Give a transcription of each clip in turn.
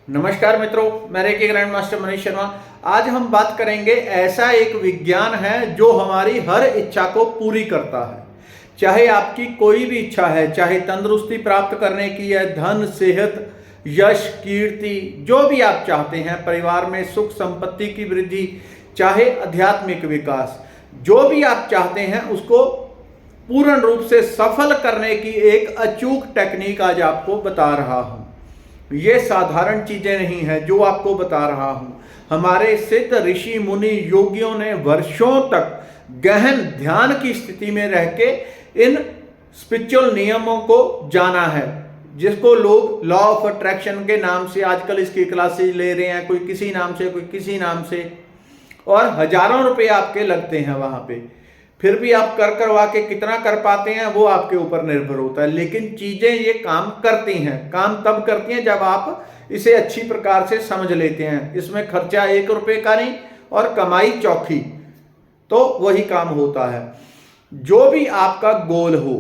नमस्कार मित्रों, मैं reiki grand master Manish Sharma. आज हम बात करेंगे ऐसा एक विज्ञान है जो हमारी हर इच्छा को पूरी करता है। चाहे आपकी कोई भी इच्छा है, चाहे तंदुरुस्ती प्राप्त करने की है, धन, सेहत, यश, कीर्ति, जो भी आप चाहते हैं, परिवार में सुख संपत्ति की वृद्धि, चाहे आध्यात्मिक विकास, जो भी आप चाहते हैं उसको पूर्ण रूप से सफल करने की एक अचूक टेक्निक आज आपको बता रहा हूं। ये साधारण चीजें नहीं है जो आपको बता रहा हूं। हमारे सिद्ध ऋषि मुनि योगियों ने वर्षों तक गहन ध्यान की स्थिति में रह के इन स्पिरिचुअल नियमों को जाना है, जिसको लोग लॉ ऑफ अट्रैक्शन के नाम से आजकल इसकी क्लासेज ले रहे हैं, कोई किसी नाम से, कोई किसी नाम से, और हजारों रुपए आपके लगते हैं वहां पे। फिर भी आप करवा के कितना कर पाते हैं वो आपके ऊपर निर्भर होता है, लेकिन चीजें ये काम करती हैं। काम तब करती हैं जब आप इसे अच्छी प्रकार से समझ लेते हैं। इसमें खर्चा 1 रुपए का नहीं और कमाई चौखी, तो वही काम होता है। जो भी आपका गोल हो,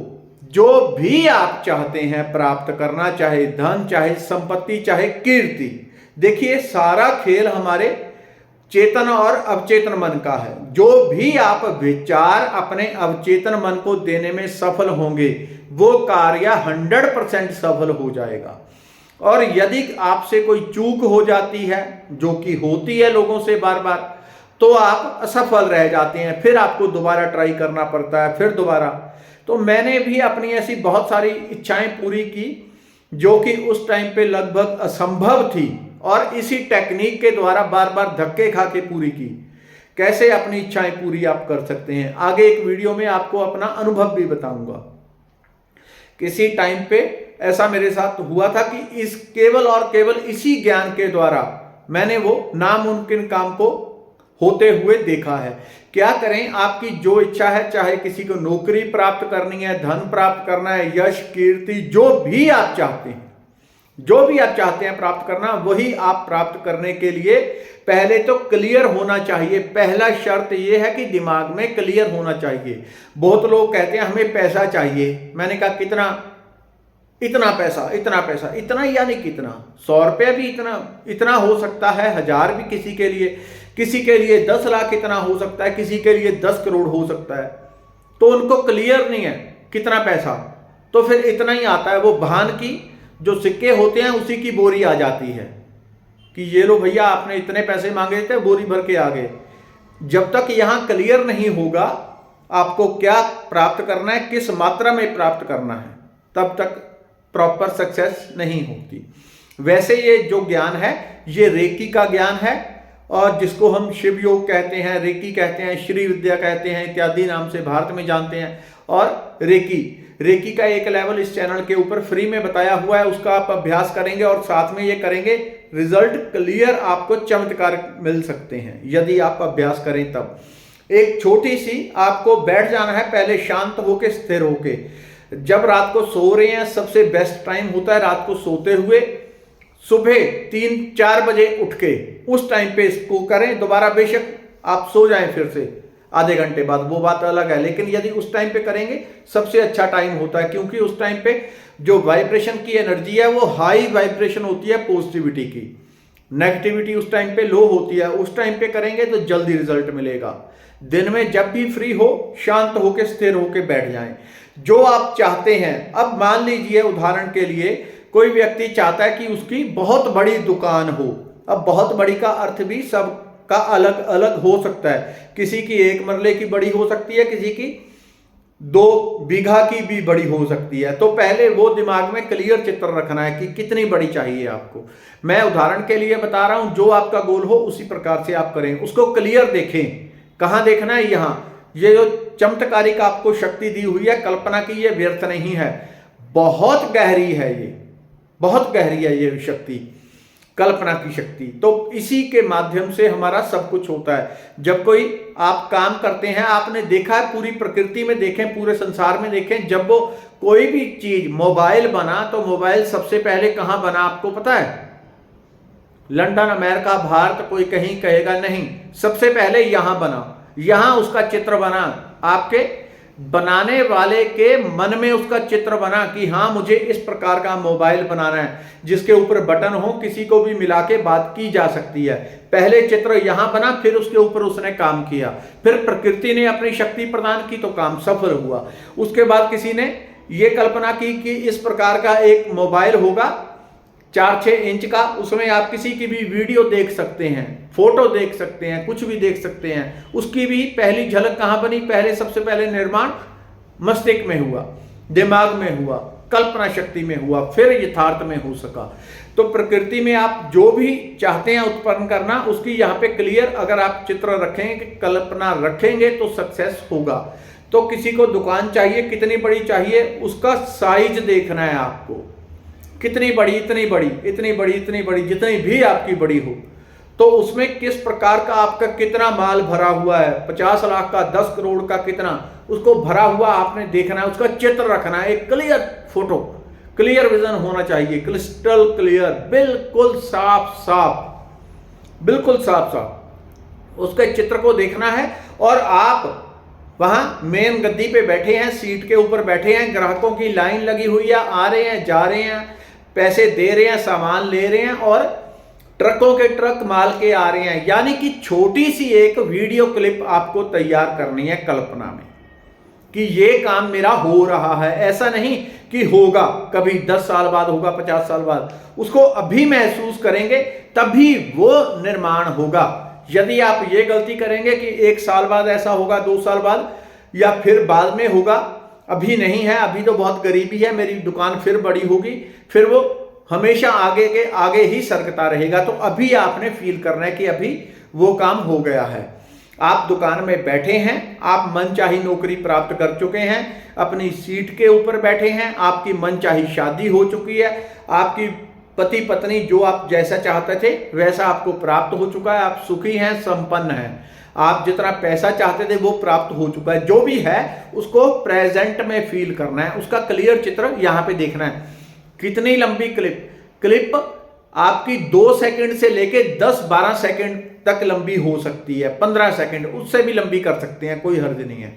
जो भी आप चाहते हैं प्राप्त करना, चाहे धन, चाहे संपत्ति, चाहे कीर्ति, देखिए सारा खेल हमारे चेतन और अवचेतन मन का है। जो भी आप विचार अपने अवचेतन मन को देने में सफल होंगे वो कार्य 100% सफल हो जाएगा। और यदि आपसे कोई चूक हो जाती है, जो कि होती है लोगों से बार बार, तो आप असफल रह जाते हैं। फिर आपको दोबारा ट्राई करना पड़ता है, फिर दोबारा। तो मैंने भी अपनी ऐसी बहुत सारी इच्छाएं पूरी की जो कि उस टाइम पे लगभग असंभव थी, और इसी टेक्निक के द्वारा बार बार धक्के खा के पूरी की। कैसे अपनी इच्छाएं पूरी आप कर सकते हैं, आगे एक वीडियो में आपको अपना अनुभव भी बताऊंगा। किसी टाइम पे ऐसा मेरे साथ हुआ था कि इस केवल और केवल इसी ज्ञान के द्वारा मैंने वो नामुमकिन काम को होते हुए देखा है। क्या करें, आपकी जो इच्छा है, चाहे किसी को नौकरी प्राप्त करनी है, धन प्राप्त करना है, यश, कीर्ति, जो भी आप चाहते हैं, जो भी आप चाहते हैं प्राप्त करना, वही आप प्राप्त करने के लिए पहले तो क्लियर होना चाहिए। पहला शर्त यह है कि दिमाग में क्लियर होना चाहिए। बहुत लोग कहते हैं हमें पैसा चाहिए। मैंने कहा कितना? इतना पैसा, इतना पैसा, इतना यानी कितना? 100 रुपया भी इतना हो सकता है, 1000 भी किसी के लिए 10 लाख इतना हो सकता है, किसी के लिए 10 करोड़ हो सकता है। तो उनको क्लियर नहीं है कितना पैसा, तो फिर इतना ही आता है। वो भान की जो सिक्के होते हैं उसी की बोरी आ जाती है कि ये लो भैया, आपने इतने पैसे मांगे थे, बोरी भर के आ गए। जब तक यहां क्लियर नहीं होगा आपको क्या प्राप्त करना है, किस मात्रा में प्राप्त करना है, तब तक प्रॉपर सक्सेस नहीं होती। वैसे ये जो ज्ञान है ये रेकी का ज्ञान है, और जिसको हम शिव योग कहते हैं, रेकी कहते हैं, श्री विद्या कहते हैं, इत्यादि नाम से भारत में जानते हैं। और रेकी का एक लेवल इस चैनल के ऊपर फ्री में बताया हुआ है, उसका आप अभ्यास करेंगे और साथ में ये करेंगे, रिजल्ट क्लियर आपको चमत्कार मिल सकते हैं यदि आप अभ्यास करें। तब एक छोटी सी आपको बैठ जाना है, पहले शांत होके, स्थिर होके। जब रात को सो रहे हैं, सबसे बेस्ट टाइम होता है रात को सोते हुए सुबह 3-4 बजे उठ के, उस टाइम पे इसको करें। दोबारा बेशक आप सो जाएं फिर से आधे घंटे बाद, वो बात अलग है, लेकिन यदि उस टाइम पे करेंगे सबसे अच्छा टाइम होता है, क्योंकि उस टाइम पे जो वाइब्रेशन की एनर्जी है वो हाई वाइब्रेशन होती है पॉजिटिविटी की। नेगेटिविटी उस टाइम पे लो होती है। उस टाइम पे करेंगे तो जल्दी रिजल्ट मिलेगा। दिन में जब भी फ्री हो, शांत होके, स्थिर होके बैठ जाएं। जो आप चाहते हैं, अब मान लीजिए उदाहरण के लिए कोई व्यक्ति चाहता है कि उसकी बहुत बड़ी दुकान हो। अब बहुत बड़ी का अर्थ भी सब का अलग अलग हो सकता है। किसी की 1 मरले की बड़ी हो सकती है, किसी की 2 बीघा की भी बड़ी हो सकती है। तो पहले वो दिमाग में क्लियर चित्र रखना है कि कितनी बड़ी चाहिए आपको। मैं उदाहरण के लिए बता रहा हूं, जो आपका गोल हो उसी प्रकार से आप करें, उसको क्लियर देखें। कहां देखना है? यहां। ये जो चमत्कारिक आपको शक्ति दी हुई है कल्पना की, ये व्यर्थ नहीं है, बहुत गहरी है, ये बहुत गहरी है ये शक्ति, कल्पना की शक्ति। तो इसी के माध्यम से हमारा सब कुछ होता है। जब कोई आप काम करते हैं, आपने देखा है, पूरी प्रकृति में देखें, पूरे संसार में देखें, जब वो कोई भी चीज, मोबाइल बना, तो मोबाइल सबसे पहले कहां बना आपको पता है? लंदन, अमेरिका, भारत, कोई कहीं कहेगा नहीं, सबसे पहले यहां बना, यहां उसका चित्र बना। आपके बनाने वाले के मन में उसका चित्र बना कि हाँ मुझे इस प्रकार का मोबाइल बनाना है जिसके ऊपर बटन हो, किसी को भी मिला के बात की जा सकती है। पहले चित्र यहां बना, फिर उसके ऊपर उसने काम किया, फिर प्रकृति ने अपनी शक्ति प्रदान की तो काम सफल हुआ। उसके बाद किसी ने यह कल्पना की कि इस प्रकार का एक मोबाइल होगा 4-6 इंच का, उसमें आप किसी की भी वीडियो देख सकते हैं, फोटो देख सकते हैं, कुछ भी देख सकते हैं। उसकी भी पहली झलक कहां बनी? पहले सबसे पहले निर्माण मस्तिष्क में हुआ, दिमाग में हुआ, कल्पना शक्ति में हुआ, फिर यथार्थ में हो सका। तो प्रकृति में आप जो भी चाहते हैं उत्पन्न करना, उसकी यहाँ पे क्लियर अगर आप चित्र रखेंगे, कल्पना रखेंगे तो सक्सेस होगा। तो किसी को दुकान चाहिए, कितनी बड़ी चाहिए, उसका साइज देखना है आपको, कितनी बड़ी, इतनी बड़ी, इतनी बड़ी, इतनी बड़ी, जितनी भी आपकी बड़ी हो। तो उसमें किस प्रकार का आपका कितना माल भरा हुआ है, 50 लाख का, 10 करोड़ का, कितना उसको भरा हुआ आपने देखना है, उसका चित्र रखना है, एक क्लियर फोटो, क्लियर विजन होना चाहिए, क्रिस्टल क्लियर, बिल्कुल साफ साफ, बिल्कुल साफ साफ उसके चित्र को देखना है। और आप वहां मेन गद्दी पे बैठे हैं, सीट के ऊपर बैठे हैं, ग्राहकों की लाइन लगी हुई है, आ रहे हैं, जा रहे हैं, पैसे दे रहे हैं, सामान ले रहे हैं और ट्रकों के ट्रक माल के आ रहे हैं। यानी कि छोटी सी एक वीडियो क्लिप आपको तैयार करनी है कल्पना में कि ये काम मेरा हो रहा है। ऐसा नहीं कि होगा, कभी 10 साल बाद होगा, 50 साल बाद, उसको अभी महसूस करेंगे तभी वो निर्माण होगा। यदि आप ये गलती करेंगे कि 1 साल बाद ऐसा होगा, 2 साल बाद, या फिर बाद में होगा, अभी नहीं है, अभी तो बहुत गरीबी है, मेरी दुकान फिर बड़ी होगी, फिर वो हमेशा आगे के आगे ही सरकता रहेगा। तो अभी आपने फील करना है कि अभी वो काम हो गया है। आप दुकान में बैठे हैं, आप मनचाही नौकरी प्राप्त कर चुके हैं, अपनी सीट के ऊपर बैठे हैं, आपकी मनचाही शादी हो चुकी है, आपकी पति पत्नी जो आप जैसा चाहते थे वैसा आपको प्राप्त हो चुका है, आप सुखी हैं, संपन्न हैं, आप जितना पैसा चाहते थे वो प्राप्त हो चुका है। जो भी है उसको प्रेजेंट में फील करना है, उसका क्लियर चित्र यहां पे देखना है। कितनी लंबी क्लिप आपकी 2 सेकंड से लेके 10-12 सेकंड तक लंबी हो सकती है, 15 सेकंड, उससे भी लंबी कर सकते हैं, कोई हर्ज नहीं है,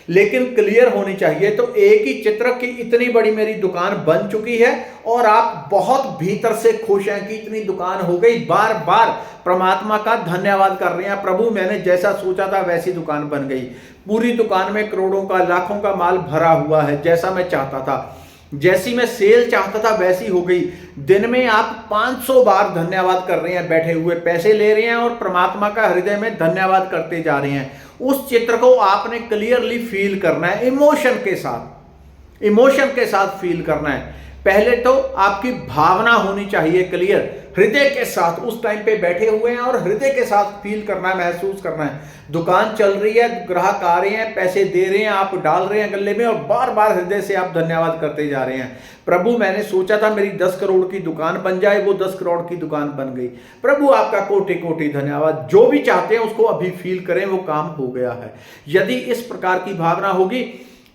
लेकिन क्लियर होनी चाहिए। तो एक ही चित्र की इतनी बड़ी मेरी दुकान बन चुकी है और आप बहुत भीतर से खुश हैं कि इतनी दुकान हो गई, बार बार परमात्मा का धन्यवाद कर रहे हैं, प्रभु मैंने जैसा सोचा था वैसी दुकान बन गई, पूरी दुकान में करोड़ों का, लाखों का माल भरा हुआ है, जैसा मैं चाहता था, जैसी मैं सेल चाहता था वैसी हो गई। दिन में आप 500 बार धन्यवाद कर रहे हैं, बैठे हुए पैसे ले रहे हैं और परमात्मा का हृदय में धन्यवाद करते जा रहे हैं। उस चित्र को आपने क्लियरली फील करना है, इमोशन के साथ, इमोशन के साथ फील करना है। पहले तो आपकी भावना होनी चाहिए क्लियर, हृदय के साथ उस टाइम पे बैठे हुए हैं और हृदय के साथ फील करना है, महसूस करना है। दुकान चल रही है, ग्राहक आ रहे हैं, पैसे दे रहे हैं, आप डाल रहे हैं गले में और बार बार हृदय से आप धन्यवाद करते जा रहे हैं। प्रभु मैंने सोचा था मेरी 10 करोड़ की दुकान बन जाए, वो 10 करोड़ की दुकान बन गई, प्रभु आपका कोटि कोटि धन्यवाद। जो भी चाहते हैं उसको अभी फील करें, वो काम हो गया है। यदि इस प्रकार की भावना होगी,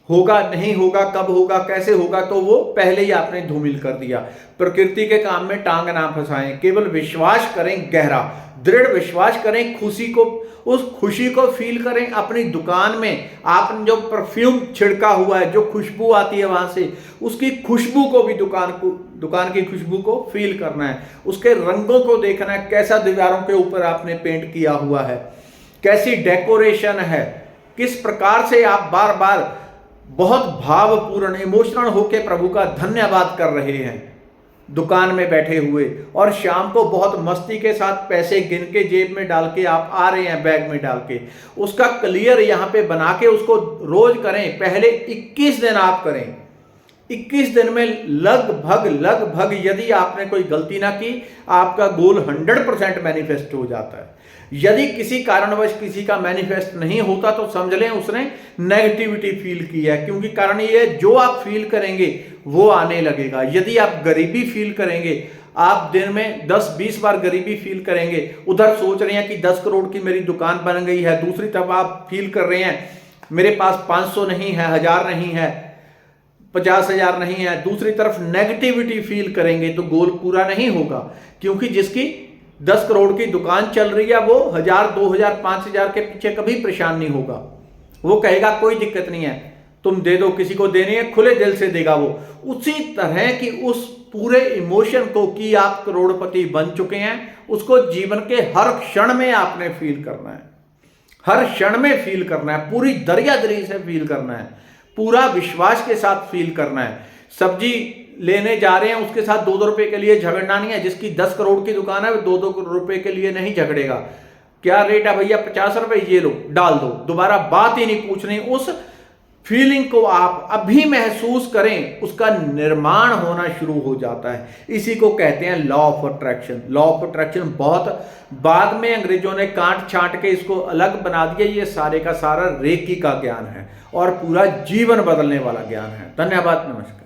होगा नहीं होगा, कब होगा, कैसे होगा, तो वो पहले ही आपने धूमिल कर दिया। प्रकृति के काम में टांग ना फंसाएं, केवल विश्वास करें, गहरा दृढ़ विश्वास करें, खुशी को, उस खुशी को फील करें। अपनी दुकान में आपने जो परफ्यूम छिड़का हुआ है, जो खुशबू आती है वहां से, उसकी खुशबू को भी दुकान की खुशबू को फील करना है, उसके रंगों को देखना है, कैसा दीवारों के ऊपर आपने पेंट किया हुआ है, कैसी डेकोरेशन है, किस प्रकार से आप बार बार बहुत भावपूर्ण, इमोशनल होकर प्रभु का धन्यवाद कर रहे हैं दुकान में बैठे हुए। और शाम को बहुत मस्ती के साथ पैसे गिन के जेब में डाल के आप आ रहे हैं, बैग में डाल के, उसका क्लियर यहाँ पे बना के उसको रोज करें। पहले 21 दिन आप करें, 21 दिन में लगभग यदि आपने कोई गलती ना की, आपका गोल 100% मैनिफेस्ट हो जाता है। यदि किसी कारणवश किसी का मैनिफेस्ट नहीं होता तो समझ लें उसने नेगेटिविटी फील की है, क्योंकि कारण ये है जो आप फील करेंगे वो आने लगेगा। यदि आप गरीबी फील करेंगे, आप दिन में 10-20 बार गरीबी फील करेंगे, उधर सोच रहे हैं कि 10 करोड़ की मेरी दुकान बन गई है, दूसरी तरफ आप फील कर रहे हैं मेरे पास 500 नहीं है, 1000 नहीं है, 50,000 नहीं है, दूसरी तरफ नेगेटिविटी फील करेंगे तो गोल पूरा नहीं होगा। क्योंकि जिसकी 10 करोड़ की दुकान चल रही है वो 1000, 2000, 5000 के पीछे कभी परेशान नहीं होगा, वो कहेगा कोई दिक्कत नहीं है, तुम दे दो, किसी को देनी है खुले दिल से देगा वो। उसी तरह की उस पूरे इमोशन को कि आप करोड़पति बन चुके हैं, उसको जीवन के हर क्षण में आपने फील करना है, हर क्षण में फील करना है, पूरी दरियादरी से फील करना है, पूरा विश्वास के साथ फील करना है। सब्जी लेने जा रहे हैं, उसके साथ 2-2 रुपए के लिए झगड़ना नहीं है। जिसकी 10 करोड़ की दुकान है वो 2-2 रुपए के लिए नहीं झगड़ेगा। क्या रेट है भैया? 50 रुपए, ये लो डाल दो, दोबारा बात ही नहीं पूछनी। उस फीलिंग को आप अभी महसूस करें, उसका निर्माण होना शुरू हो जाता है। इसी को कहते हैं law of attraction. Law of attraction बहुत बाद में अंग्रेजों ने काट छांट के इसको अलग बना दिया। ये सारे का सारा रेकी का ज्ञान है और पूरा जीवन बदलने वाला ज्ञान है। धन्यवाद, नमस्कार।